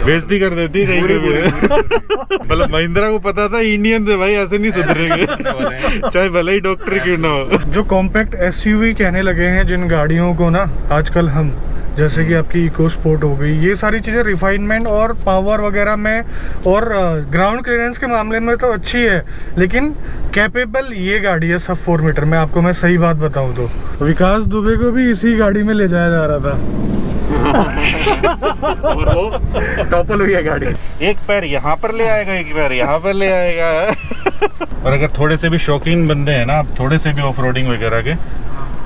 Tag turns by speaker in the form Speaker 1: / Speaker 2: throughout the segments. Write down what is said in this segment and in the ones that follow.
Speaker 1: बेइज्जती कर देती है कहीं भी। मतलब महिंद्रा को पता था इंडियन से भाई ऐसे नहीं सुधरेंगे, चाहे भले ही डॉक्टर क्यों ना हो।
Speaker 2: जो कॉम्पैक्ट एसयूवी कहने लगे हैं जिन गाड़ियों को ना आजकल हम, जैसे कि आपकी इको स्पोर्ट हो गई, ये सारी चीज़ें रिफाइनमेंट और पावर वगैरह में और ग्राउंड क्लियरेंस के मामले में तो अच्छी है, लेकिन कैपेबल ये गाड़ी है सब 4 मीटर में। आपको मैं सही बात बताऊं तो विकास दुबे को भी इसी गाड़ी में ले जाया जा रहा था।
Speaker 3: और वो टॉपल हुई है गाड़ी।
Speaker 1: एक पैर यहाँ पर ले आएगा, एक पैर यहाँ पर ले आएगा। और अगर थोड़े से भी शौकीन बंदे हैं ना, आप थोड़े से भी ऑफ रोडिंग वगैरह के,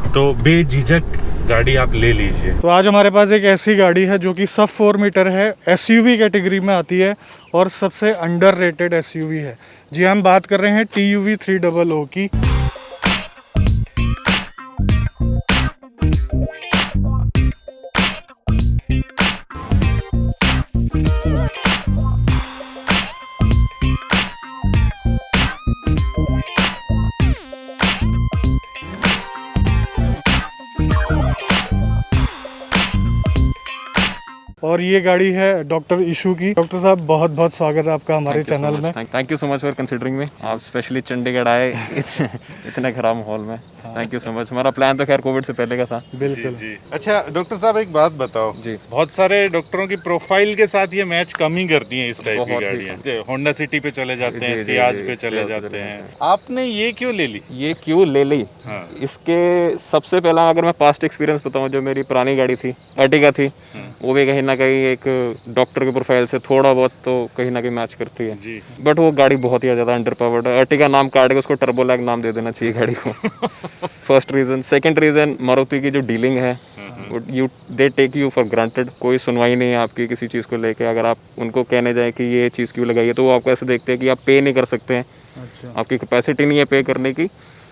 Speaker 1: तो बेझिझक गाड़ी आप ले लीजिए।
Speaker 2: तो आज हमारे पास एक ऐसी गाड़ी है जो कि सब 4 मीटर है, एसयूवी कैटेगरी में आती है और सबसे अंडररेटेड एसयूवी है। जी हम बात कर रहे हैं TUV 300 की। और ये गाड़ी है डॉक्टर इशू की। डॉक्टर साहब बहुत बहुत स्वागत है आपका हमारे चैनल में।
Speaker 3: Thank you so much for considering me. आप स्पेशली चंडीगढ़ आए इतने खराब माहौल में। Thank you so much. हमारा प्लान तो खैर कोविड से पहले का था।
Speaker 2: बिल्कुल
Speaker 1: जी। अच्छा डॉक्टर साहब एक बात बताओ
Speaker 3: जी,
Speaker 1: बहुत सारे डॉक्टरों की प्रोफाइल के साथ ये मैच कम ही करती हैं इस टाइप की गाड़ियाँ। होंडा सिटी पे चले जाते हैं, सियाज पे चले जाते हैं, आपने ये क्यों ले ली?
Speaker 3: ये क्यों ले ली? इसके सबसे पहला अगर मैं पास्ट एक्सपीरियंस बताऊं, जो मेरी पुरानी गाड़ी थी अर्टिगा थी, वो भी कहीं ना कहीं एक डॉक्टर के प्रोफाइल से थोड़ा बहुत तो कहीं ना कहीं मैच करती है जी। बट वो गाड़ी बहुत ही ज़्यादा अंडर पावर्ड है। अर्टिगा नाम काट के उसको टर्बोलैग नाम दे देना चाहिए गाड़ी को। First reason. Second reason, Maruti की जो डीलिंग है, they take you for granted. कोई सुनवाई नहीं है आपकी किसी चीज़ को लेके। अगर आप उनको कहने जाए कि ये चीज़ क्यों लगाई है, तो वो आपको ऐसे देखते हैं कि आप पे नहीं कर सकते हैं। अच्छा। आपकी कैपेसिटी नहीं है पे करने की,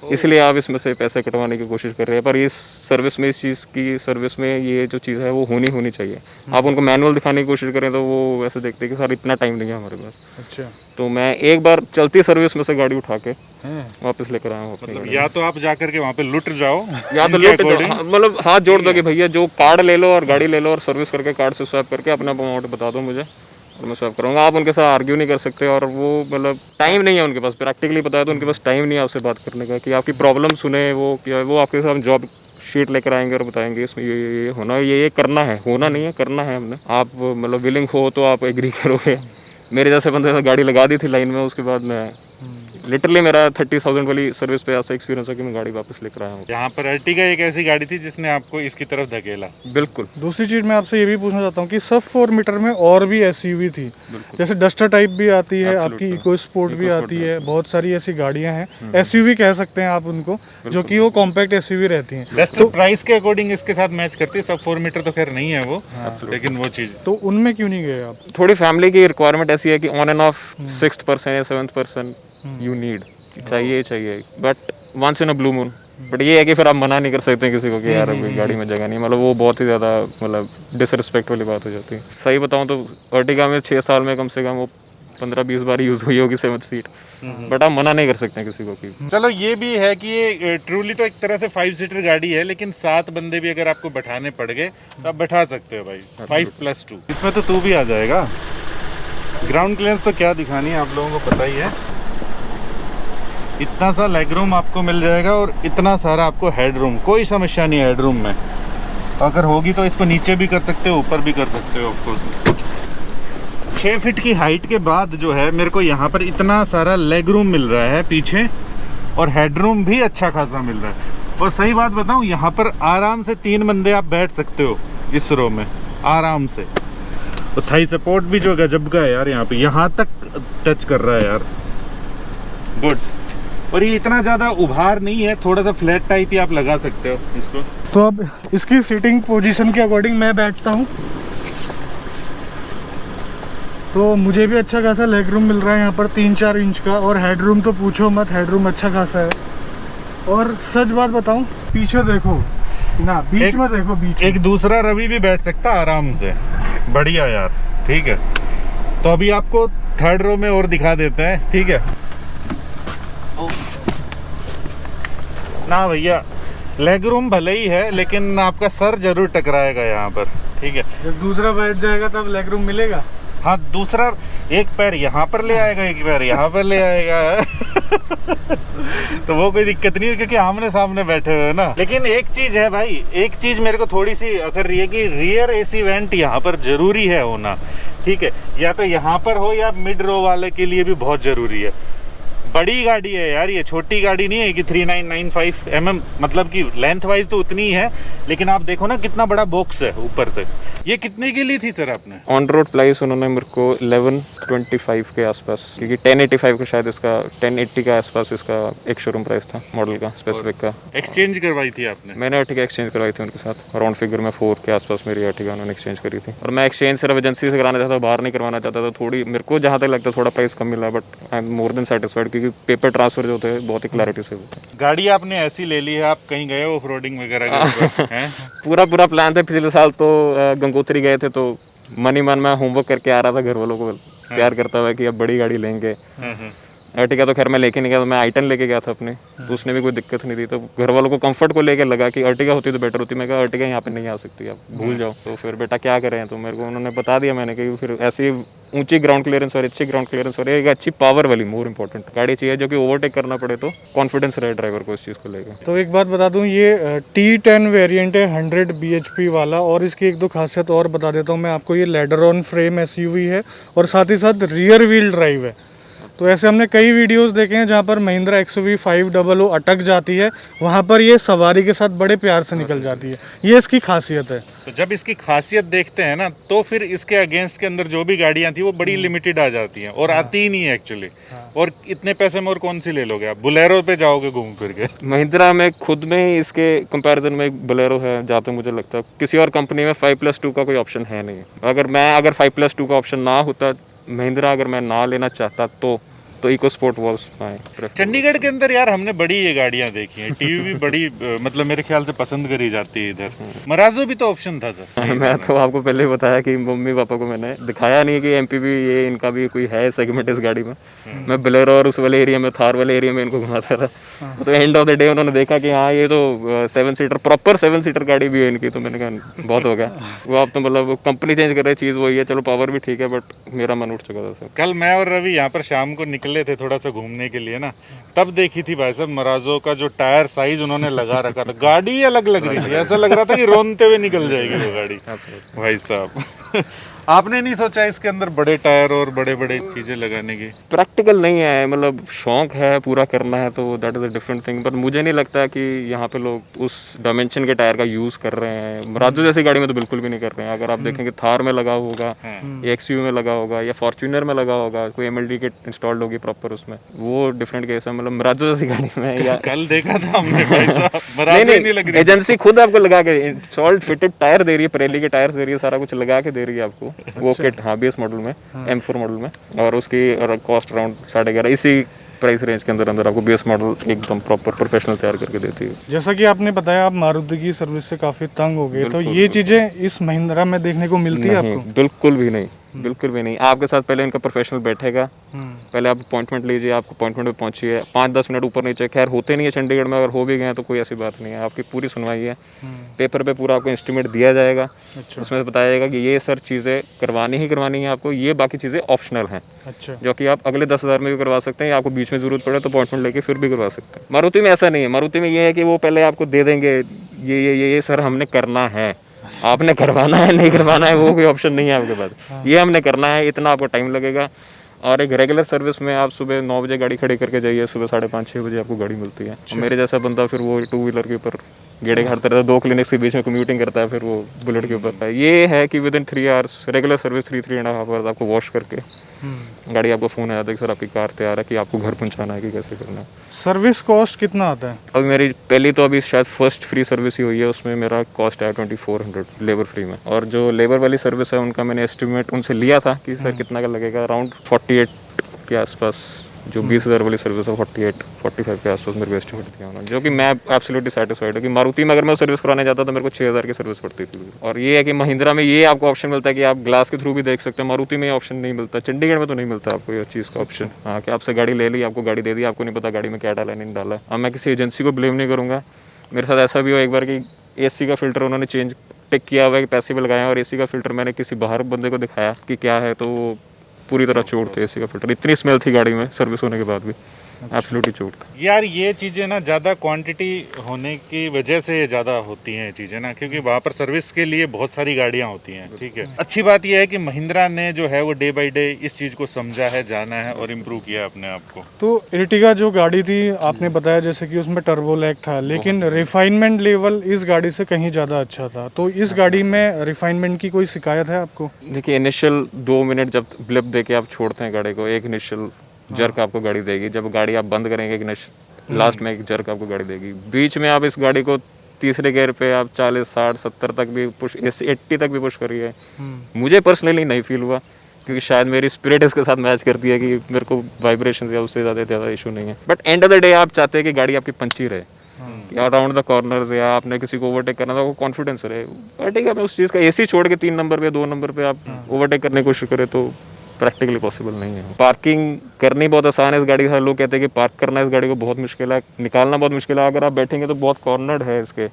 Speaker 3: इसलिए आप इसमें से पैसे कटवाने की कोशिश कर रहे हैं। पर इस सर्विस में, इस चीज़ की सर्विस में ये जो चीज़ है वो होनी चाहिए। आप उनको मैनुअल दिखाने की कोशिश करें तो वो वैसे देखते हैं कि सर इतना टाइम नहीं है हमारे पास। अच्छा। तो मैं एक बार चलती सर्विस में से गाड़ी उठा के वापस लेकर आया हूँ।
Speaker 1: मतलब या तो आप जाकर के वहाँ पे लुट जाओ,
Speaker 3: या तो लुट जाओ, मतलब हाथ जोड़ दो कि भैया जो कार्ड ले लो और गाड़ी ले लो और सर्विस करके कार्ड से स्वैप करके अपना अमाउंट बता दो मुझे और मैं स्वैप करूँगा। आप उनके साथ आर्ग्यू नहीं कर सकते। और वो मतलब टाइम नहीं है उनके पास, प्रैक्टिकली बताया तो उनके पास टाइम नहीं है आपसे बात करने का कि आपकी प्रॉब्लम सुने। वो क्या, वो आपके साथ जॉब शीट लेकर आएंगे और बताएंगे इसमें ये होना, ये करना है, होना नहीं है, करना है हमने। आप मतलब विलिंग हो तो आप एग्री करोगे। मेरे जैसे बंदे ने गाड़ी लगा दी थी लाइन में, उसके बाद मैं लिटरली मेरा 30,000 वाली सर्विस पे ऐसा एक्सपीरियंस है कि मैं गाड़ी वापस लेकर आया हूँ।
Speaker 1: यहाँ पर अर्टिगा एक ऐसी गाड़ी थी जिसने आपको इसकी तरफ धकेला।
Speaker 3: बिल्कुल।
Speaker 2: दूसरी चीज़ मैं आपसे ये भी पूछना चाहता हूँ कि सब 4 मीटर में और भी एसयूवी थी, जैसे डस्टर टाइप भी आती है, आपकी इको स्पोर्ट भी आती है, बहुत सारी ऐसी गाड़ियाँ हैं, एसयूवी कह सकते हैं आप उनको, जो कि वो कॉम्पैक्ट एसयूवी रहती हैं।
Speaker 1: डस्टर प्राइस के अकॉर्डिंग इसके साथ मैच करती है। सब 4 मीटर तो खैर नहीं है वो, लेकिन वो चीज़।
Speaker 2: तो उनमें क्यों नहीं गए आप?
Speaker 3: थोड़ी फैमिली की रिक्वायरमेंट ऐसी है कि on end of 6th person या 7th पर्सन यू नीड चाहिए, but once in a blue moon. But ये है कि फिर आप मना नहीं कर सकते किसी को कि यार अभी गाड़ी में जगह नहीं, मतलब वो बहुत ही ज़्यादा मतलब डिसरिस्पेक्ट वाली बात हो जाती है। सही बताऊं तो अर्टिगा में 6 साल में कम से कम वो 15-20 बार यूज़ हुई होगी 7th सीट, बट आप मना नहीं कर सकते किसी को कि।
Speaker 1: चलो ये भी है कि ये ट्रूली तो एक तरह से 5 सीटर गाड़ी है, लेकिन 7 बंदे भी अगर आपको बैठाने पड़ गए तो आप बैठा सकते हो भाई। 5+2 इसमें तो तू भी आ जाएगा। ग्राउंड क्लियरेंस तो क्या दिखानी है, आप लोगों को पता ही है। इतना सा लेग रूम आपको मिल जाएगा और इतना सारा आपको हेड रूम, कोई समस्या नहीं है हेड रूम में। अगर होगी तो इसको नीचे भी कर सकते हो, ऊपर भी कर सकते हो ऑफकोर्स। 6 फीट की हाइट के बाद जो है मेरे को यहाँ पर इतना सारा लेग रूम मिल रहा है पीछे, और हेड रूम भी अच्छा खासा मिल रहा है। और सही बात बताऊँ, यहाँ पर आराम से 3 बंदे आप बैठ सकते हो इस रो में आराम से। तो थाई सपोर्ट भी जो गजब का है यार, यहाँ तक टच कर रहा है यार, गुड। और ये इतना ज़्यादा उभार नहीं है, थोड़ा सा फ्लैट टाइप ही आप लगा सकते हो इसको।
Speaker 2: तो अब इसकी सीटिंग पोजीशन के अकॉर्डिंग मैं बैठता हूँ तो मुझे भी अच्छा खासा लेग रूम मिल रहा है यहाँ पर 3-4 इंच का। और हेड रूम तो पूछो मत, हेड रूम अच्छा खासा है। और सच बात बताऊँ, पीछे देखो ना, बीच में देखो, बीच में।
Speaker 1: एक दूसरा रवि भी बैठ सकता आराम से, बढ़िया यार। ठीक है, तो अभी आपको 3rd रो में और दिखा देते हैं। ठीक है ना भैया, लेग रूम भले ही है लेकिन आपका सर जरूर टकराएगा यहाँ पर। ठीक है,
Speaker 2: जब दूसरा बैठ जाएगा तब लेग रूम मिलेगा।
Speaker 1: हाँ, दूसरा एक पैर यहाँ पर ले आएगा, एक पैर यहाँ पर ले आएगा। तो वो कोई दिक्कत नहीं है क्योंकि आमने सामने बैठे हुए हैं ना। लेकिन एक चीज है भाई, एक चीज मेरे को थोड़ी सी अखर रही है कि रियर एसी वेंट यहाँ पर जरूरी है होना, ठीक है, या तो यहाँ पर हो या मिड रो वाले के लिए भी बहुत जरूरी है। बड़ी गाड़ी है यार, ये छोटी गाड़ी नहीं है कि 3995 mm, मतलब कि लेंथ वाइज तो उतनी ही है, लेकिन आप देखो ना कितना बड़ा बॉक्स है ऊपर तक। ये कितने की ली थी सर आपने?
Speaker 3: ऑन रोड प्राइस उन्होंने मेरे को 1125 के आसपास, क्योंकि 1085 का शायद इसका 1080 के आसपास इसका एक शोरूम प्राइस था मॉडल का, स्पेसिफिक का।
Speaker 1: एक्सचेंज करवाई थी आपने?
Speaker 3: मैंने अर्टिगा एक्सचेंज करवाई थी उनके साथ, राउंड फिगर में 4 के आसपास मेरी अर्टिगा उन्होंने एक्सचेंज करी थी। और मैं एक्सचेंज सिर्फ एजेंसी से कराना चाहता था, बाहर नहीं करवाना चाहता था। थोड़ी मेरे को जहाँ तक लगता है थोड़ा प्राइस कम मिला, but I am more than satisfied, क्योंकि पेपर ट्रांसफर जो होते हैं बहुत ही क्लैरिटी से होते हैं।
Speaker 1: गाड़ी आपने ऐसी ले ली है, आप कहीं गए ऑफ रोडिंग वगैरह हैं?
Speaker 3: पूरा प्लान था। पिछले साल तो गंगोत्री गए थे, तो मन ही मन में होमवर्क करके आ रहा था, घर वालों को प्यार करता हुआ कि अब बड़ी गाड़ी लेंगे। अर्टिगा तो खैर मैं लेके नहीं गया, तो मैं आई-10 लेके गया था अपने, तो उसने भी कोई दिक्कत नहीं थी। तो घर वालों को कंफर्ट को लेके लगा कि अर्टिगा होती तो बेटर होती। मैं कहा अर्टिगा यहाँ पे नहीं आ सकती, आप भूल जाओ। तो फिर बेटा क्या करें, तो मेरे को उन्होंने बता दिया मैंने कि फिर ऐसी ऊंची ग्राउंड क्लियरेंस और अच्छी ग्राउंड क्लियरेंस और एक अच्छी पावर वाली मोर इंपॉर्टेंट गाड़ी चाहिए, जो कि ओवरटेक करना पड़े तो कॉन्फिडेंस रहे ड्राइवर को इस चीज़ को लेकर।
Speaker 2: तो एक बात बता दूं, ये T10 वेरिएंट है 100 bhp वाला, और इसकी एक दो खासियत और बता देता हूं मैं आपको। ये लेडर ऑन फ्रेम SUV है और साथ ही साथ रियर व्हील ड्राइव है। तो ऐसे हमने कई वीडियोस देखे हैं जहाँ पर महिंद्रा XUV 500 अटक जाती है, वहाँ पर ये सवारी के साथ बड़े प्यार से निकल जाती है। ये इसकी खासियत है।
Speaker 1: तो जब इसकी खासियत देखते हैं ना, तो फिर इसके अगेंस्ट के अंदर जो भी गाड़ियाँ थी वो बड़ी लिमिटेड आ जाती हैं और आती ही नहीं है एक्चुअली। और इतने पैसे में और कौन सी ले लोगे आप? बुलेरो पे जाओगे घूम फिर के।
Speaker 3: महिंद्रा में खुद में ही इसके कंपैरिजन में एक बोलेरो है, जहाँ तक मुझे लगता है किसी और कंपनी में 5+2 का कोई ऑप्शन है नहीं। अगर 5+2 का ऑप्शन ना होता, महिंद्रा अगर मैं ना लेना चाहता तो EcoSport was my.
Speaker 1: Chandigarh के अंदर यार हमने बड़ी ये गाड़ियां देखी हैं, टीवी भी बड़ी मतलब मेरे ख्याल से पसंद करी जाती है इधर। मराजो भी तो ऑप्शन था सर।
Speaker 3: मैं तो आपको पहले ही बताया कि मम्मी पापा को मैंने दिखाया नहीं कि MPV ये इनका भी कोई है सेगमेंट इस गाड़ी में। मैं बोलेरो और उस वाले एरिया में, थार वाले एरिया में इनको घुमाता था। तो एंड ऑफ द डे उन्होंने देखा कि हाँ ये तो 7 सीटर, प्रॉपर 7 सीटर गाड़ी भी है इनकी। तो मैंने कहा बहुत हो गया, वो आप तो मतलब कंपनी चेंज कर रहे, चीज़ वही है, चलो पावर भी ठीक है, बट मेरा मन उठ चुका था सर।
Speaker 1: कल मैं और रवि यहाँ पर शाम को निकले थे थोड़ा सा घूमने के लिए ना, तब देखी थी भाई साहब मराजो का जो टायर साइज उन्होंने लगा रखा था। गाड़ी अलग लग रही थी, ऐसा लग रहा था कि रोनते हुए निकल जाएगी वो गाड़ी भाई साहब। आपने नहीं सोचा इसके अंदर बड़े टायर और बड़े बड़े चीजें लगाने की?
Speaker 3: प्रैक्टिकल नहीं है, मतलब शौक है, पूरा करना है, तो that is a different thing. But मुझे नहीं लगता कि यहाँ पे लोग उस डायमेंशन के टायर का यूज कर रहे हैं। मराजो जैसी गाड़ी में तो बिल्कुल भी नहीं कर रहे हैं। अगर आप देखेंगे थार में लगा होगा या XUV में लगा होगा या फॉर्च्यूनर में लगा होगा, कोई MLD किट इंस्टॉल्ड होगी प्रॉपर उसमें, वो डिफरेंट केस है। मतलब मराजो जैसी गाड़ी में या
Speaker 1: कल देखा था हमने भाई साहब, मराजो ही नहीं लग रही।
Speaker 3: एजेंसी खुद आपको लगा के इंस्टॉल्ड फिटेड टायर दे रही है, परेली के टायर दे रही है, सारा कुछ लगा के दे रही है आपको वो किट। हाँ, BS मॉडल में, M4 मॉडल में, और उसकी कॉस्ट अराउंड 11.5 इसी प्राइस रेंज के अंदर आपको BS मॉडल एकदम प्रॉपर प्रोफेशनल तैयार करके देती है।
Speaker 2: जैसा कि आपने बताया आप मारुति की सर्विस से काफ़ी तंग हो गए, तो ये चीज़ें इस महिंद्रा में देखने को मिलती है आपको?
Speaker 3: बिल्कुल भी नहीं, बिल्कुल भी नहीं। आपके साथ पहले इनका प्रोफेशनल बैठेगा, पहले आप अपॉइंटमेंट लीजिए, आपको अपॉइंटमेंट पे पहुंचिए, 5-10 मिनट ऊपर नीचे, खैर होते नहीं है चंडीगढ़ में, अगर हो भी गए तो कोई ऐसी बात नहीं है। आपकी पूरी सुनवाई है, पेपर पे पूरा आपको इंस्ट्रूमेंट दिया जाएगा।
Speaker 2: अच्छा।
Speaker 3: उसमें बताया जाएगा कि ये सर चीज़ें करवानी ही करवानी है आपको, ये बाकी चीज़ें ऑप्शनल हैं।
Speaker 2: अच्छा।
Speaker 3: जो कि आप अगले 10,000 में भी करवा सकते हैं, या आपको बीच में ज़रूरत पड़े तो अपॉइंटमेंट लेके फिर भी करवा सकते हैं। मारुति में ऐसा नहीं है। मारुति में ये है कि वो पहले आपको दे देंगे, ये सर हमने करना है, आपने करवाना है, नहीं करवाना है वो कोई ऑप्शन नहीं है आपके पास। ये हमने करना है, इतना आपको टाइम लगेगा। और एक रेगुलर सर्विस में आप सुबह 9 बजे गाड़ी खड़ी करके जाइए, सुबह 5:30-6 बजे आपको गाड़ी मिलती है। मेरे जैसा बंदा फिर वो 2 व्हीलर के ऊपर गेड़े घाटता रहता है, 2 क्लिनिक्स के बीच में कम्यूटिंग करता है, फिर वो बुलेट के ऊपर। ये है कि with in 3 hours regular service, 3-3.5 hours आपको वॉश करके गाड़ी, आपको फ़ोन आया था कि सर आपकी कार तैयार है, कि आपको घर पहुंचाना है कि कैसे करना है।
Speaker 2: सर्विस कॉस्ट कितना आता है?
Speaker 3: अभी मेरी पहली तो अभी शायद फर्स्ट फ्री सर्विस ही हुई है, उसमें मेरा कॉस्ट है 2400 लेबर फ्री में। और जो लेबर वाली सर्विस है उनका मैंने एस्टिमेट उनसे लिया था कि सर कितना का लगेगा, अराउंड 48 के आसपास। जो 20,000 वाली सर्विस है 48-45 के आसपास मेरे को एस्टिमेट दिया उन्होंने, जो कि मैं एब्सोल्युटली सेटिस्फाइड हूँ। कि मारुति में अगर मैं सर्विस कराने जाता तो मेरे को 6,000 की सर्विस पड़ती थी। और ये है कि महिंद्रा में ये आपको ऑप्शन मिलता है कि आप ग्लास के थ्रू भी देख सकते हैं। मारुति में ये ऑप्शन नहीं मिलता, चंडीगढ़ में तो नहीं मिलता आपको ये चीज़ का ऑप्शन। हाँ, कि आपसे गाड़ी ले ली, आपको गाड़ी दे दी, आपको नहीं पता गाड़ी में क्या डाला नहीं डाला। अब मैं किसी एजेंसी को ब्लेम नहीं करूँगा। मेरे साथ ऐसा भी हो एक बार कि AC का फिल्टर उन्होंने चेंज टिक किया हुआ है कि पैसे भी लगाए हैं, और एसी का फिल्टर मैंने किसी बाहर बंदे को दिखाया कि क्या है, तो वो पूरी तरह चोट थे एसी का फिल्टर। इतनी स्मेल थी गाड़ी में सर्विस होने के बाद भी, एब्सोल्युटली चोट था।
Speaker 1: यार ये चीज़ें ना ज़्यादा क्वांटिटी होने की वजह से ज़्यादा होती हैं चीज़ें ना, क्योंकि वहाँ पर सर्विस के लिए बहुत सारी गाड़ियाँ होती हैं, ठीक है। अच्छी बात यह है कि महिंद्रा ने जो है वो डे बाय डे इस चीज़ को समझा है, जाना है और इम्प्रूव किया है अपने आप को।
Speaker 2: तो एर्टिगा जो गाड़ी थी आपने बताया जैसे कि उसमें टर्बो लैग था, लेकिन रिफाइनमेंट लेवल इस गाड़ी से कहीं ज़्यादा अच्छा था। तो इस गाड़ी में रिफाइनमेंट की कोई शिकायत है आपको?
Speaker 3: देखिए, इनिशियल 2 मिनट जब ब्लिप दे के आप छोड़ते हैं गाड़ी को, एक इनिशियल जर्क आपको गाड़ी देगी। जब गाड़ी आप बंद करेंगे, लास्ट में एक जर्क आपको गाड़ी देगी। बीच में आप इस गाड़ी को तीसरे गियर पे आप 40, 60, 70 तक भी पुश, 80 तक भी पुश करिए, मुझे पर्सनली नहीं फील हुआ, क्योंकि शायद मेरी स्पिरिट इसके साथ मैच करती है कि मेरे को वाइब्रेशन या उससे ज़्यादा इशू नहीं है। But end of the day आप चाहते हैं कि गाड़ी आपकी पंची रहे, या अराउंड द कॉर्नर्स या आपने किसी को ओवरटेक करना था, वो कॉन्फिडेंस रहे। ठीक है, मैं उस चीज़ का एसी छोड़ के 3 नंबर पे 2 नंबर पे आप ओवरटेक करने की कोशिश करें तो प्रैक्टिकली पॉसिबल नहीं है। पार्किंग करनी बहुत आसान है इस गाड़ी का। लोग कहते हैं कि पार्क करना इस गाड़ी को बहुत मुश्किल है, निकालना बहुत मुश्किल है। अगर आप बैठेंगे तो बहुत कॉर्नर्ड है इसके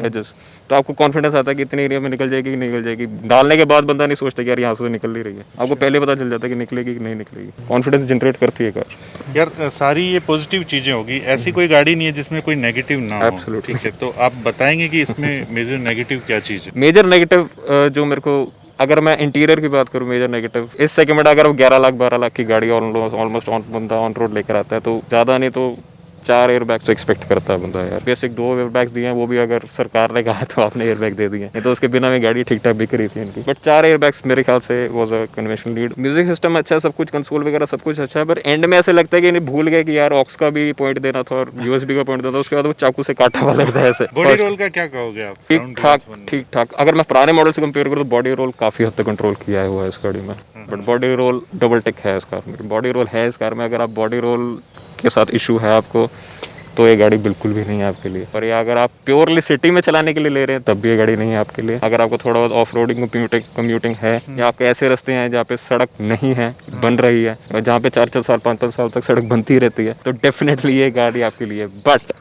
Speaker 3: एजेस, तो आपको कॉन्फिडेंस आता है कि इतनी एरिया में निकल जाएगी कि नहीं निकल जाएगी। डालने के बाद बंदा नहीं सोचता कि यार यहाँ से निकल ही रही है, आपको पहले पता चल जाता है कि निकलेगी कि नहीं निकलेगी। कॉन्फिडेंस जनरेट करती है कार।
Speaker 1: यार सारी ये पॉजिटिव चीज़ें होगी, ऐसी कोई गाड़ी नहीं है जिसमें कोई नेगेटिव ना हो।
Speaker 3: Absolutely.
Speaker 1: ठीक है, तो आप बताएंगे कि इसमें मेजर नेगेटिव क्या चीज़ है?
Speaker 3: मेजर नेगेटिव जो मेरे को, अगर मैं इंटीरियर की बात करूँ, मेजर नेगेटिव इस सेगमेंट, अगर 11 लाख 12 लाख की गाड़ी ऑलमोस्ट बंदा ऑन रोड लेकर आता है, तो ज़्यादा नहीं तो 4 एयर बैग तो एक्सपेक्ट करता है बंदा यार। बेसिक 2 एयर बैग्स दिए हैं, वो भी अगर सरकार ने कहा तो आपने एयर बैग दे दिए, नहीं तो उसके बिना में गाड़ी ठीक ठाक बिक रही थी इनकी। बट 4 एयर बैग्स मेरे ख्याल से was a conventional lead. Music system अच्छा है, सब कुछ कंसोल वगैरह सब कुछ अच्छा है, पर एंड में ऐसे लगता है कि इन्हें भूल गए कि यार ऑक्स का भी पॉइंट देना था और यूएसबी का पॉइंट देना था, उसके बाद वो चाकू से काटा हुआ लगता है ऐसे।
Speaker 1: बॉडी रोल का क्या कहोगे आप?
Speaker 3: ठीक ठाक। अगर मैं पुराने मॉडल से कंपेयर करूँ तो बॉडी रोल काफ़ी हद तक कंट्रोल किया हुआ है इस गाड़ी में, but body roll double tick है इस कार में। बॉडी रोल है इस कार में, अगर आप बॉडी रोल के साथ इशू है आपको तो ये गाड़ी बिल्कुल भी नहीं है आपके लिए। और ये अगर आप प्योरली सिटी में चलाने के लिए ले रहे हैं तब भी ये गाड़ी नहीं है आपके लिए। अगर आपको थोड़ा बहुत ऑफ रोडिंग कम्यूटिंग है, या आपके ऐसे रास्ते हैं जहाँ पे सड़क नहीं है, बन रही है, और जहाँ पे 4-4 साल 5-5 साल तक सड़क बनती रहती है, तो डेफिनेटली ये गाड़ी आपके लिए। बट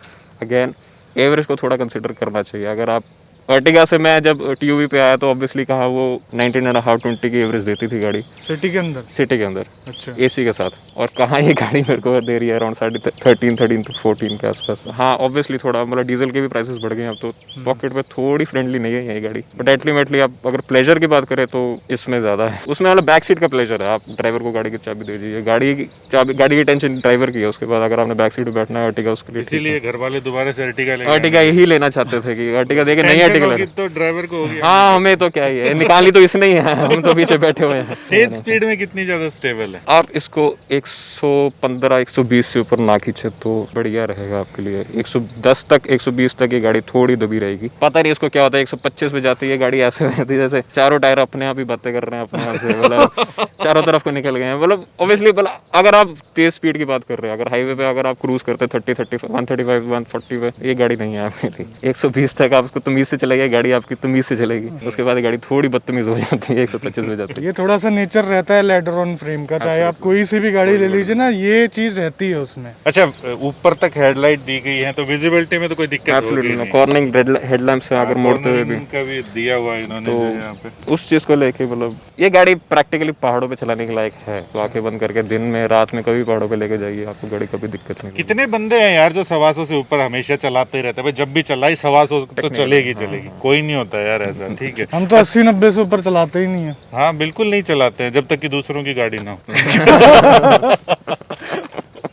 Speaker 3: अगेन एवरेज को थोड़ा कंसिडर करना चाहिए। अगर आप अर्टिगा से, मैं जब टीयूवी पे आया तो ऑब्वियसली कहा वो 19.5 20 की एवरेज देती थी गाड़ी
Speaker 2: सिटी के अंदर। अच्छा।
Speaker 3: एसी के साथ, और कहाँ ये गाड़ी मेरे को दे रही है अराउंड 13 to 14 के आसपास। हाँ ऑब्वियसली थोड़ा मतलब डीजल के भी प्राइसेस बढ़ गए अब तो, पॉकेट में थोड़ी फ्रेंडली नहीं है ये गाड़ी, बट अल्टीमेटली आप अगर प्लेजर की बात करें तो इसमें ज़्यादा है। उसमें मतलब बैक सीट का प्लेजर है, आप ड्राइवर को गाड़ी की चाबी दे दीजिए, गाड़ी की टेंशन ड्राइवर की है। उसके बाद अगर आपने बैक सीट पर बैठना है अर्टिगा, उसके लिए
Speaker 1: इसीलिए घर वाले दोबारा से
Speaker 3: अर्टिगा यही लेना चाहते थे कि अर्टिगा देखे नहीं
Speaker 1: तो ड्राइवर को होगी।
Speaker 3: हाँ हमें तो क्या ही है, निकाली तो इसने ही है, हम तो पीछे बैठे हुए हैं।
Speaker 1: तेज स्पीड में कितनी ज्यादा स्टेबल है?
Speaker 3: आप इसको 115-120 से ऊपर ना खींचे तो बढ़िया रहेगा आपके लिए। 110 तक 120 तक ये गाड़ी थोड़ी दबी रहेगी। पता नहीं इसको क्या होता है, 125 पे जाती है गाड़ी, ऐसे होती है जैसे चारों टायर अपने आप ही बातें कर रहे हैं अपने आप से, मतलब चारों तरफ को निकल गए हैं। मतलब ऑब्वियसली अगर आप तेज स्पीड की बात कर रहे हैं, अगर हाईवे पे अगर आप क्रूज करते हैं 30-35 135 140 पे, ये गाड़ी नहीं है आपके लिए। 120 तक आप उसको तमीज से चलेगी, गाड़ी आपकी तमीज से चलेगी। उसके बाद गाड़ी थोड़ी बदतमीज हो जाती है, 125 में जाती है।
Speaker 2: ये थोड़ा सा नेचर रहता है लेडर ऑन फ्रेम का, चाहे आप कोई सी भी गाड़ी ले लीजिए ना, ये चीज रहती है उसमें।
Speaker 1: अच्छा, ऊपर तक हेडलाइट दी गई है तो विजिबिलिटी में तो कोई दिक्कत होगी नहीं।
Speaker 3: कॉर्निंग हेडलैम्प से अगर मोड़ते हुए भी
Speaker 1: का भी दिया हुआ है इन्होंने जो यहाँ पे,
Speaker 3: उस चीज को लेके मतलब ये गाड़ी प्रैक्टिकली पहाड़ों पे चलाने के लायक है। तो आंखें बंद करके दिन में रात में कभी पहाड़ों पे लेके जाइए, आपको गाड़ी कभी दिक्कत नहीं।
Speaker 1: कितने बंदे हैं यार जो 125 से ऊपर हमेशा चलाते रहते हैं, जब भी चलाई 125 तो चलेगी। कोई नहीं होता यार ऐसा, ठीक है।
Speaker 2: हम तो 80-90 से ऊपर चलाते ही नहीं है।
Speaker 1: हाँ बिल्कुल नहीं चलाते हैं जब तक कि दूसरों की गाड़ी ना हो।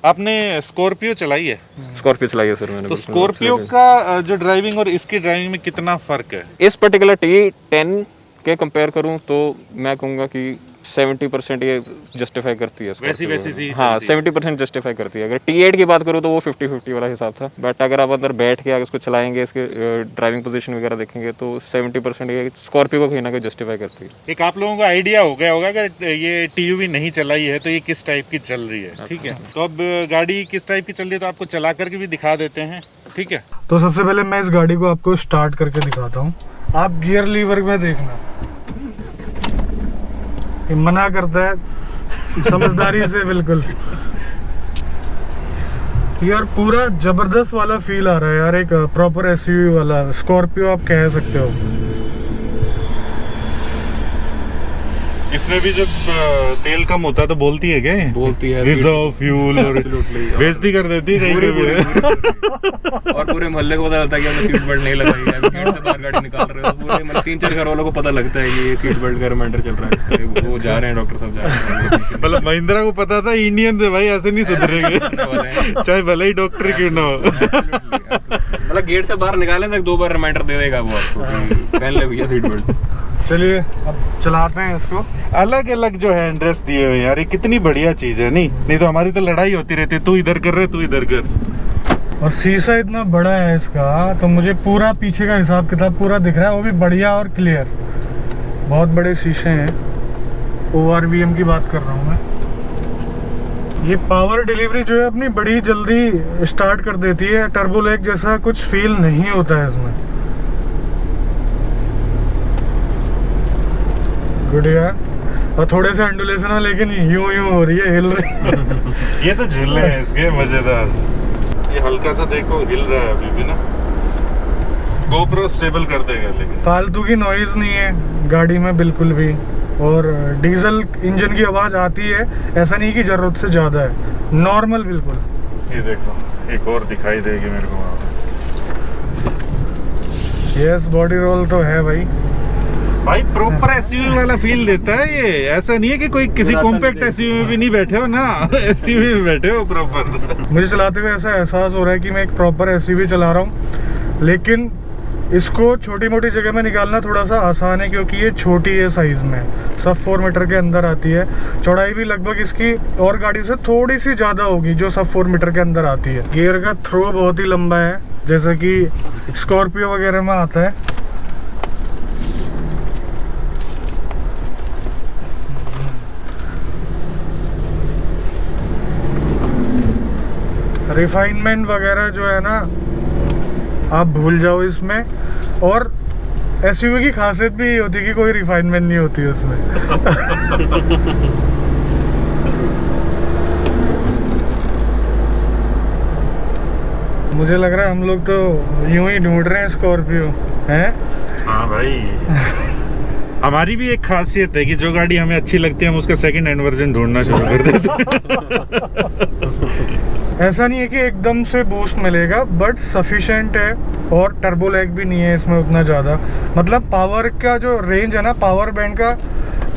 Speaker 1: आपने स्कॉर्पियो चलाई है?
Speaker 3: स्कॉर्पियो चलाई है सर मैंने।
Speaker 1: तो स्कॉर्पियो का जो ड्राइविंग और इसकी ड्राइविंग में कितना फर्क है?
Speaker 3: इस पर्टिकुलर T10 के कंपेयर करूं तो मैं कहूँगा कि 70% ये जस्टिफाई करती है।
Speaker 1: वैसी
Speaker 3: हाँ 70% जस्टिफाई करती है। अगर T8 की बात करूँ तो वो 50-50 वाला हिसाब था, बट अगर आप अंदर बैठ के इसको चलाएंगे, इसके ड्राइविंग पोजीशन वगैरह देखेंगे तो 70% ये स्कॉर्पियो को कहीं ना कहीं जस्टिफाई करती है।
Speaker 1: एक आप लोगों को आइडिया हो गया होगा अगर ये टीयूवी नहीं चलाई है तो ये किस टाइप की चल रही है, ठीक है। तो अब गाड़ी किस टाइप की चल रही है तो आपको चला करके भी दिखा देते हैं, ठीक है।
Speaker 2: तो सबसे पहले मैं इस गाड़ी को आपको स्टार्ट करके दिखाता हूँ। आप गियर लीवर में देखना, ये मना करता है समझदारी से बिल्कुल। यार पूरा जबरदस्त वाला फील आ रहा है यार, एक प्रॉपर एसयूवी वाला स्कॉर्पियो आप कह सकते हो।
Speaker 1: इसमें भी जब तेल कम होता है तो बोलती है क्या?
Speaker 3: बोलती है
Speaker 1: रिजर्व फ्यूल और बेइज्जती कर देती है कहीं पे भी।
Speaker 3: और पूरे मोहल्ले को पता लगता है कि हमने सीट बेल्ट नहीं लगाई है, अभी गेट से बाहर गाड़ी निकाल रहे हो तो पूरे मतलब 3-4 घर वालों को पता लगता है कि ये सीट बेल्ट का रिमाइंडर चल रहा है इसका, वो जा रहे हैं, डॉक्टर साहब जा रहे हैं।
Speaker 1: मतलब महिंद्रा को पता था इंडियन से भाई ऐसे नहीं सुधरेंगे, चाहे भले ही डॉक्टर क्यों ना हो।
Speaker 3: मतलब गेट से बाहर निकालें तक 2 बार रिमाइंडर दे देगा वो आपको, पहन ले भैया सीट बेल्ट।
Speaker 2: चलिए अब चलाते हैं इसको।
Speaker 1: अलग अलग जो है एंड्रेस दिए हुए यार, ये कितनी बढ़िया चीज है। नहीं तो हमारी तो लड़ाई होती रहती है, तू इधर कर रहे तू इधर कर।
Speaker 2: और शीशा इतना बड़ा है इसका, तो मुझे पूरा पीछे का हिसाब किताब पूरा दिख रहा है, वो भी बढ़िया और क्लियर। बहुत बड़े शीशे हैं। ORVM की बात कर रहा हूँ मैं। ये पावर डिलीवरी जो है अपनी बड़ी जल्दी स्टार्ट कर देती है, टर्बो लैग जैसा कुछ फील नहीं होता है इसमें। गुड यार। और थोड़े से अंडुलेशन है लेकिन यूं हो रही है, हिल रही है।
Speaker 1: ये तो झूले हैं इसके मजेदार। ये हल्का सा देखो हिल रहा है अभी भी ना, GoPro स्टेबल कर देगा। लेकिन फालतू
Speaker 2: की नॉइज नहीं है गाड़ी में बिल्कुल भी, और डीजल इंजन की आवाज आती है, ऐसा नहीं कि जरूरत से ज्यादा है, नॉर्मल बिल्कुल।
Speaker 1: ये देखो एक और दिखाई देगी मेरे को वहाँ पे।
Speaker 2: यस, बॉडी रोल तो है भाई
Speaker 1: प्रॉपर एसयूवी वाला फील देता है ये। ऐसा नहीं है कि कोई किसी कॉम्पैक्ट एसयूवी में भी नहीं बैठे हो ना, एसयूवी में बैठे हो प्रॉपर।
Speaker 2: मुझे चलाते हुए ऐसा एहसास हो रहा है कि मैं एक प्रॉपर एसयूवी चला रहा हूँ, लेकिन इसको छोटी मोटी जगह में निकालना थोड़ा सा आसान है क्योंकि ये छोटी है साइज में, सब 4 मीटर के अंदर आती है। चौड़ाई भी लगभग इसकी और गाड़ी से थोड़ी सी ज़्यादा होगी जो सब 4 मीटर के अंदर आती है। गियर का थ्रो बहुत ही लंबा है, जैसे कि स्कॉर्पियो वगैरह में आता है। रिफाइनमेंट वगैरह जो है ना आप भूल जाओ इसमें, और एसयूवी की खासियत भी ये होती है कि कोई रिफाइनमेंट नहीं होती उसमें। मुझे लग रहा है हम लोग तो यूं ही ढूंढ रहे हैं स्कॉर्पियो हैं।
Speaker 1: हाँ भाई हमारी भी एक खासियत है कि जो गाड़ी हमें अच्छी लगती है हम उसका सेकंड हैंड वर्जन ढूंढना शुरू कर देते हैं। ऐसा नहीं है कि एकदम से बूस्ट मिलेगा, बट सफिशिएंट है, और टर्बो लैग भी नहीं है इसमें उतना ज़्यादा। मतलब पावर का जो रेंज है ना, पावर बैंड का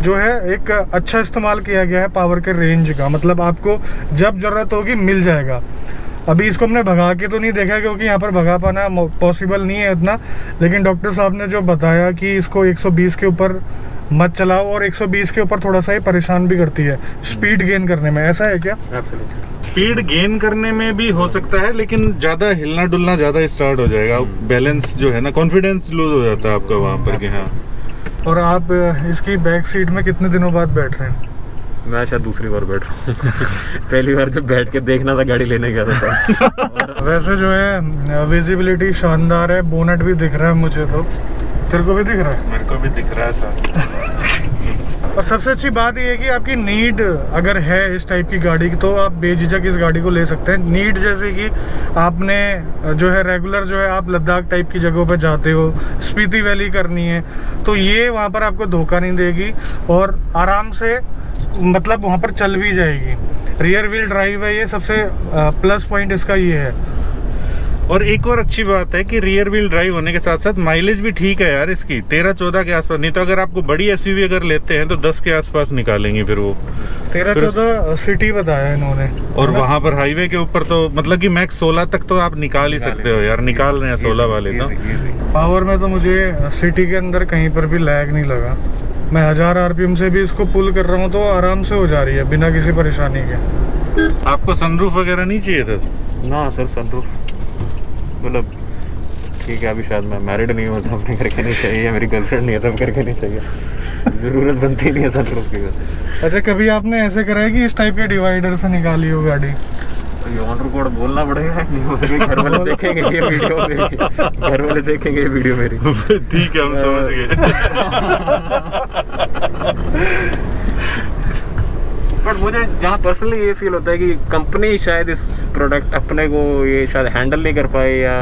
Speaker 1: जो है एक अच्छा इस्तेमाल किया गया है पावर के रेंज का। मतलब आपको जब ज़रूरत होगी मिल जाएगा। अभी इसको हमने भगा के तो नहीं देखा क्योंकि यहाँ पर भगा पाना पॉसिबल नहीं है इतना, लेकिन डॉक्टर साहब ने जो बताया कि इसको 120 के ऊपर मत चलाओ, और 120 के ऊपर थोड़ा सा ही परेशान भी करती है स्पीड गेन करने में। ऐसा है क्या? स्पीड गेन करने में भी हो सकता है, लेकिन ज़्यादा हिलना डुलना ज़्यादा स्टार्ट हो जाएगा, बैलेंस जो है ना, कॉन्फिडेंस लूज हो जाता है आपका वहाँ पर कि हाँ।
Speaker 2: और आप इसकी बैक सीट में कितने दिनों बाद बैठ रहे हैं?
Speaker 3: मैं शायद दूसरी बार बैठ रहा हूँ। पहली बार जब बैठ के देखना था गाड़ी लेने गया था।
Speaker 2: वैसे जो है विजिबिलिटी शानदार है, बोनेट भी दिख रहा है मुझे तो। तेरे को भी दिख रहा है?
Speaker 1: मेरे को भी दिख रहा है सर।
Speaker 2: और सबसे अच्छी बात ये है कि आपकी नीड अगर है इस टाइप की गाड़ी की तो आप बेझिझक इस गाड़ी को ले सकते हैं। नीड जैसे कि आपने जो है रेगुलर जो है आप लद्दाख टाइप की जगहों पर जाते हो, स्पीति वैली करनी है, तो ये वहाँ पर आपको धोखा नहीं देगी और आराम से मतलब वहाँ पर चल भी जाएगी। रियर व्हील ड्राइव है ये, सबसे प्लस पॉइंट इसका ये है।
Speaker 1: और एक और अच्छी बात है कि रियर व्हील ड्राइव होने के साथ साथ माइलेज भी ठीक है यार इसकी, 13-14 के आसपास। नहीं तो अगर आपको बड़ी एसयूवी अगर लेते हैं तो 10 के आसपास निकालेंगे फिर वो।
Speaker 2: 13-14 सिटी बताया इन्होंने।
Speaker 1: और वहाँ पर हाईवे के ऊपर तो मतलब कि मैक्स 16 तक तो आप निकाल ही सकते हो यार, निकाल रहे हैं 16 वाले तो।
Speaker 2: पावर में तो मुझे सिटी के अंदर कहीं पर भी लैग नहीं लगा। मैं 1000 RPM से भी इसको पुल कर रहा हूँ तो आराम से हो जा रही है बिना किसी परेशानी के।
Speaker 1: आपको सनरूफ वगैरह नहीं चाहिए था?
Speaker 3: ना सर, सनरूफ मतलब ठीक है, अभी शायद मैं मैरिड नहीं हूँ तो अपने करके नहीं चाहिए, मेरी गर्लफ्रेंड नहीं है तब करके नहीं चाहिए, ज़रूरत बनती नहीं है सनरूफ की।
Speaker 2: अच्छा, कभी आपने ऐसे करा है कि इस टाइप के डिवाइडर से निकाली हो गाड़ी?
Speaker 3: ऑन रिकॉर्ड बोलना पड़ेगा, घर वाले देखेंगे ये वीडियो मेरी, घर वाले देखेंगे ये वीडियो मेरी।
Speaker 1: ठीक है, हम समझ गए।
Speaker 3: बट मुझे जहाँ पर्सनली ये फील होता है कि कंपनी शायद इस प्रोडक्ट अपने को ये शायद हैंडल नहीं कर पाए, या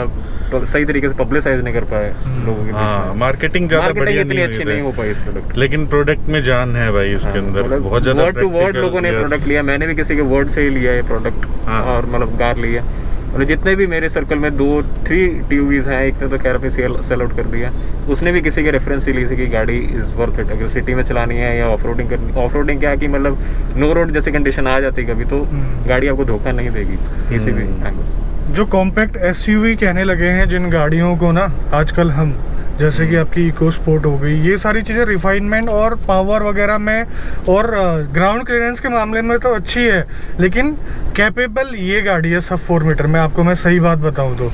Speaker 3: सही तरीके से पब्लिसाइज नहीं कर पाए लोगों के बीच
Speaker 1: हाँ,
Speaker 3: में।
Speaker 1: मार्केटिंग ज्यादा बढ़िया
Speaker 3: इतनी
Speaker 1: नहीं
Speaker 3: अच्छी
Speaker 1: हुई
Speaker 3: नहीं
Speaker 1: थी।
Speaker 3: हो पाई इस प्रोडक्ट।
Speaker 1: लेकिन प्रोडक्ट में जान है भाई इसके अंदर, बहुत ज्यादा
Speaker 3: वर्ड टू वर्ड
Speaker 1: practical,
Speaker 3: लोगों ने
Speaker 1: yes.
Speaker 3: प्रोडक्ट लिया, मैंने भी किसी के वर्ड से ही लिया ये प्रोडक्ट
Speaker 1: हाँ।
Speaker 3: और मतलब कार लिया। और जितने भी मेरे सर्कल में 2-3 टीवीज हैं, एक ने तो खैर सेल आउट कर दिया, उसने भी किसी के रेफरेंस से ली थी कि गाड़ी इज़ वर्थ इट अगर सिटी में चलानी है या ऑफ रोडिंग करनी। ऑफ रोडिंग क्या है कि मतलब नो रोड जैसी कंडीशन आ जाती कभी तो गाड़ी आपको धोखा नहीं देगी किसी भी एंगल से।
Speaker 2: जो कॉम्पैक्ट एसयूवी कहने लगे हैं जिन गाड़ियों को ना आजकल हम, जैसे कि आपकी इको स्पोर्ट हो गई, ये सारी चीज़ें रिफाइनमेंट और पावर वगैरह में और ग्राउंड क्लियरेंस के मामले में तो अच्छी है, लेकिन कैपेबल ये गाड़ी है सब 4 मीटर में, आपको मैं सही बात बताऊं तो।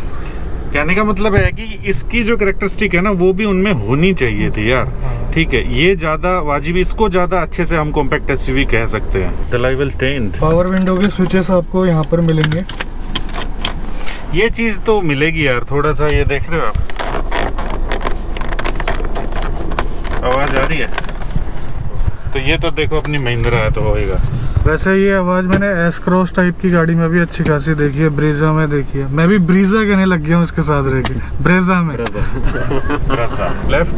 Speaker 1: कहने का मतलब है कि इसकी जो कैरेक्टरिस्टिक है ना वो भी उनमें होनी चाहिए थी यार। ठीक है, ये ज्यादा वाजिबी, इसको ज्यादा अच्छे से हम कॉम्पैक्ट एसयूवी कह सकते हैं। द लेवल 10
Speaker 2: पावर विंडो के स्विचेस आपको यहाँ पर मिलेंगे।
Speaker 1: ये चीज तो मिलेगी यार, थोड़ा सा ये देख रहे हो आप, आवाज आ रही है तो ये तो देखो अपनी महिंद्रा है तो होएगा।
Speaker 2: वैसे ये आवाज़ मैंने एस क्रॉस टाइप की गाड़ी में भी अच्छी खासी देखी है, ब्रेजा में देखी है। मैं भी ब्रीजा कहने लग गया हूँ इसके साथ रह के, ब्रेजा में।
Speaker 1: लेफ्ट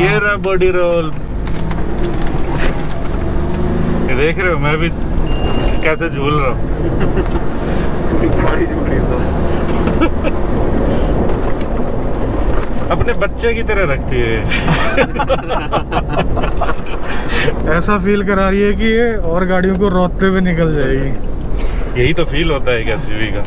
Speaker 1: ये रहा बॉडी रोल, ये देख रहे हो मैं भी कैसे झूल रहा हूँ। अपने बच्चे की तरह रखती है।
Speaker 2: ऐसा फील करा रही है कि ये और गाड़ियों को रोकते हुए निकल जाएगी।
Speaker 1: यही तो फील होता है एक एसयूवी का,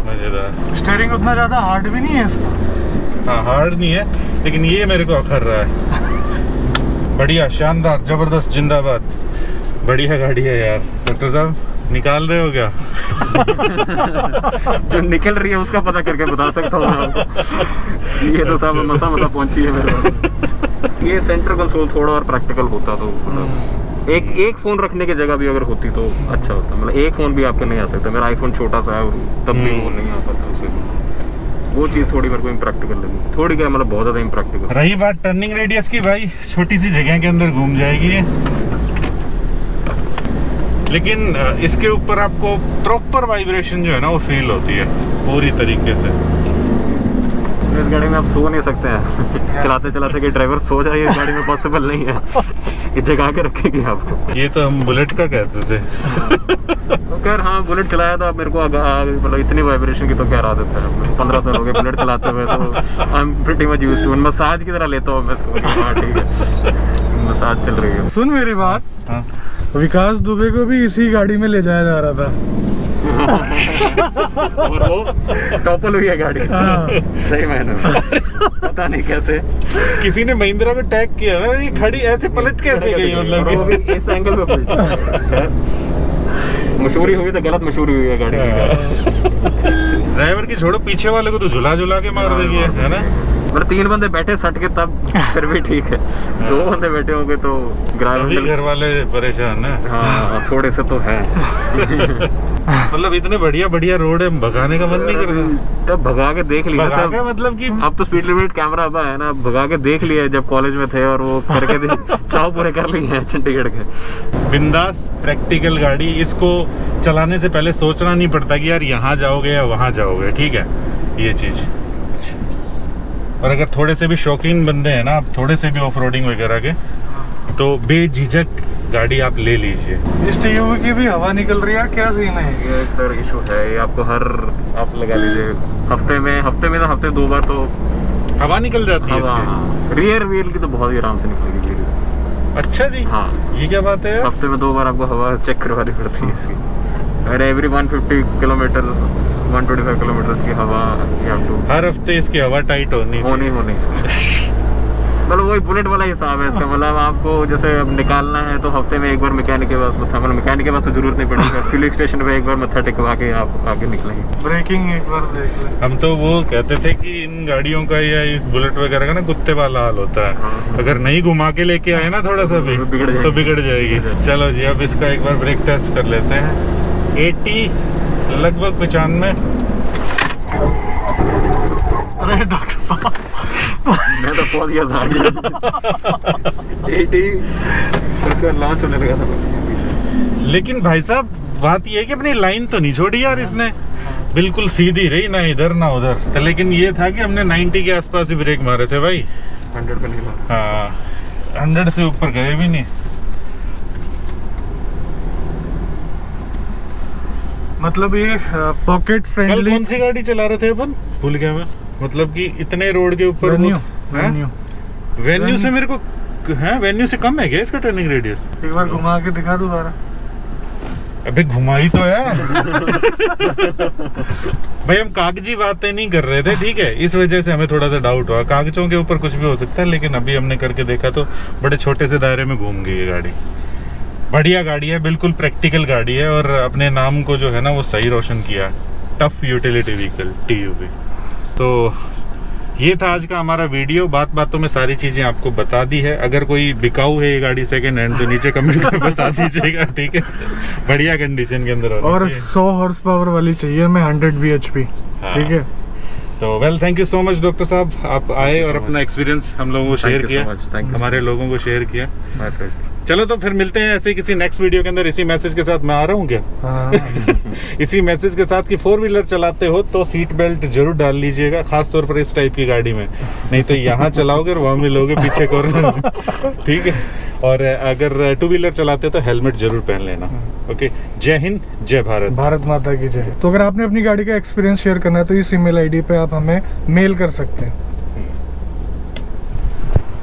Speaker 1: मजेदार।
Speaker 2: स्टीयरिंग उतना ज़्यादा हार्ड भी नहीं है इसका।
Speaker 1: हाँ हार्ड नहीं है, लेकिन ये मेरे को अखर रहा है। बढ़िया, शानदार, जबरदस्त, जिंदाबाद, बढ़िया गाड़ी है यार। डॉक्टर साहब निकाल रहे हो क्या?
Speaker 3: जो निकल रही है उसका पता करके बता सकता हूँ आपको। ये तो सब मसा पहुंची है मेरे पास। ये सेंटर कंसोल थोड़ा और प्रैक्टिकल होता तो मतलब एक फोन रखने की जगह भी अगर होती तो अच्छा होता। मतलब एक फोन भी आपके नहीं आ सकता, मेरा आईफोन छोटा सा है और तब भी वो नहीं आ पाता उसे। वो चीज़ थोड़ी मेरे को इम्प्रैक्टिकल लगी, थोड़ी क्या मतलब बहुत ज़्यादा इम्प्रैक्टिकल।
Speaker 1: रही बात टर्निंग रेडियस की, भाई छोटी सी जगह के अंदर घूम जाएगी ये, लेकिन इसके ऊपर आपको प्रॉपर वाइब्रेशन जो है ना वो फील होती है पूरी तरीके से।
Speaker 3: इस गाड़ी में आप सो नहीं सकते हैं। चलाते चलाते कि ड्राइवर सो जाए इस गाड़ी में पॉसिबल नहीं है। ये जगा के रखेगी आपको।
Speaker 1: ये तो हम बुलेट का कहते थे।
Speaker 3: तो खैर हाँ, बुलेट चलाया था मेरे को मतलब इतनी वाइब्रेशन की तो क्या आदत है। 15 साल हो गए बुलेट चलाते हुए, तो I am pretty much used to. Massage की तरह लेता हूँ मैं इसको। हाँ ठीक है, मसाज चल रही है।
Speaker 2: सुन मेरी बात,
Speaker 1: हाँ।
Speaker 2: विकास दुबे को भी इसी गाड़ी में ले जाया जा रहा था।
Speaker 3: और वो टॉपल हुई है गाड़ी। सही मायने में पता नहीं कैसे
Speaker 1: किसी ने महिंद्रा को टैग किया ना, ये खड़ी ऐसे पलट कैसे गई, मतलब
Speaker 3: और वो भी इस एंगल पे पलटी। मशहूरी हुई तो गलत मशहूरी हुई है गाड़ी की।
Speaker 1: ड्राइवर की छोड़ो, पीछे वाले को तो झुला झुला के मार देगी, है ना।
Speaker 3: मतलब 3 बंदे बैठे सट के तब फिर भी ठीक है, 2 बंदे बैठे होंगे तो
Speaker 1: अभी घर वाले परेशान है।
Speaker 3: हाँ थोड़े से तो है।
Speaker 1: मतलब इतने बढ़िया बढ़िया रोड है, भगाने का मन नहीं कर रहा।
Speaker 3: तब भगा के देख लिया
Speaker 1: भगा
Speaker 3: सब।
Speaker 1: के मतलब कि
Speaker 3: अब तो स्पीड लिमिट कैमरा अब है ना, भगा के देख लिया जब कॉलेज में थे और वो करके चाव पूरे कर लिए हैं चंडीगढ़ के।
Speaker 1: बिंदास प्रैक्टिकल गाड़ी, इसको चलाने से पहले सोचना नहीं पड़ता कि यार यहाँ जाओगे या वहाँ जाओगे, ठीक है ये चीज। और अगर थोड़े से भी शौकीन बंदे हैं ना, आप थोड़े से भी ऑफ रोडिंग वगैरह के, तो बेझिझक गाड़ी आप ले लीजिए।
Speaker 2: इस टीयूवी की भी हवा निकल रही है, क्या सीन है?
Speaker 3: ये सर इशू है, ये आपको आप लगा लीजिए हफ्ते में 2 बार तो
Speaker 1: हवा निकल जाती है
Speaker 3: हवा।
Speaker 1: इसकी।
Speaker 3: रियर व्हील की तो बहुत ही आराम से निकलेगी व्हील से।
Speaker 1: अच्छा जी,
Speaker 3: हाँ
Speaker 1: ये क्या बात है यार?
Speaker 3: हफ्ते में 2 बार आपको हवा चेक करवानी पड़ती है इसकी। अरे एवरी 150 किलोमीटर 125 किलोमीटर की हवा आपको
Speaker 1: हर हफ्ते इसकी हवा टाइट होनी
Speaker 3: मतलब वही बुलेट वाला हिसाब है इसका। मतलब आपको जैसे अब निकालना है तो हफ्ते में एक बार मैकेनिक के पास मतलब मैकेनिक के पास तो जरूरत नहीं पड़ेगी, फिलिंग स्टेशन पे एक बार मत्था टिकवा के आप आगे निकलेंगे।
Speaker 2: ब्रेकिंग एक बार देख ले।
Speaker 1: हम तो वो कहते थे कि इन गाड़ियों का या इस बुलेट वगैरह का ना कुत्ते वाला हाल होता है। अगर नहीं घुमा के लेके आए ना थोड़ा सा भी तो बिगड़ जाएगी। चलो जी, अब इसका एक बार ब्रेक टेस्ट कर लेते हैं। 80 लगभग 95।
Speaker 2: अरे डॉक्टर साहब
Speaker 3: मैं तो पहुंच गया था 80 उसका लॉन्च होने लगा था।
Speaker 1: लेकिन भाई साहब बात ये है कि अपनी लाइन तो नहीं छोड़ी यार इसने। बिल्कुल सीधी रही, ना इधर ना उधर। तो लेकिन ये था कि हमने 90 के आसपास ही ब्रेक मारे थे भाई।
Speaker 3: 100 पे नहीं मारा।
Speaker 1: हाँ 100 से ऊपर गए भी नहीं।
Speaker 2: मतलब ये पॉकेट
Speaker 1: कल
Speaker 2: फ्रेंडली।
Speaker 1: कौन सी गाड़ी चला रहे थे अपन, भूल गया मैं। मतलब कि इतने रोड के ऊपर वेन्यू से मेरे को, हाँ वेन्यू से कम है क्या इसका टर्निंग रेडियस?
Speaker 2: एक बार घुमा के दिखा दोबारा।
Speaker 1: अबे घुमाई तो है। भाई हम कागजी बातें नहीं कर रहे थे, ठीक है, इस वजह से हमें थोड़ा सा डाउट हुआ। कागजों के ऊपर कुछ भी हो सकता है, लेकिन अभी हमने करके देखा तो बड़े छोटे से दायरे में घूम गई ये गाड़ी। बढ़िया गाड़ी है, बिल्कुल प्रैक्टिकल गाड़ी है और अपने नाम को जो है ना वो सही रोशन किया। Tough utility vehicle TUV। तो ये था आज का हमारा वीडियो। बातों में सारी चीजें आपको बता दी है। अगर कोई बिकाऊ है ये गाड़ी सेकंड हैंड तो नीचे कमेंट में बता दीजिएगा, ठीक है। बढ़िया कंडीशन के अंदर
Speaker 2: और 100 हॉर्स पावर वाली चाहिए हमें, 100 bhp।
Speaker 1: हाँ।
Speaker 2: ठीक है।
Speaker 1: तो well thank you so much doctor साहब, आप आए और अपना एक्सपीरियंस हम लोगों को शेयर किया, हमारे लोगों को शेयर किया। चलो तो फिर मिलते हैं ऐसे किसी नेक्स्ट वीडियो के अंदर। इसी मैसेज के साथ मैं आ रहा हूँ क्या?
Speaker 2: हाँ।
Speaker 1: इसी मैसेज के साथ कि 4 व्हीलर चलाते हो तो सीट बेल्ट जरूर डाल लीजिएगा, खास तौर पर इस टाइप की गाड़ी में, नहीं तो यहाँ चलाओगे और वहाँ मिलोगे पीछे कॉर्नर में, ठीक है। और अगर 2 व्हीलर चलाते हो तो हेलमेट जरूर पहन लेना। ओके, जय हिंद, जय भारत।
Speaker 2: भारत माता की जय। तो अगर आपने अपनी गाड़ी का एक्सपीरियंस शेयर करना है तो इस email ID पे आप हमें मेल कर सकते हैं।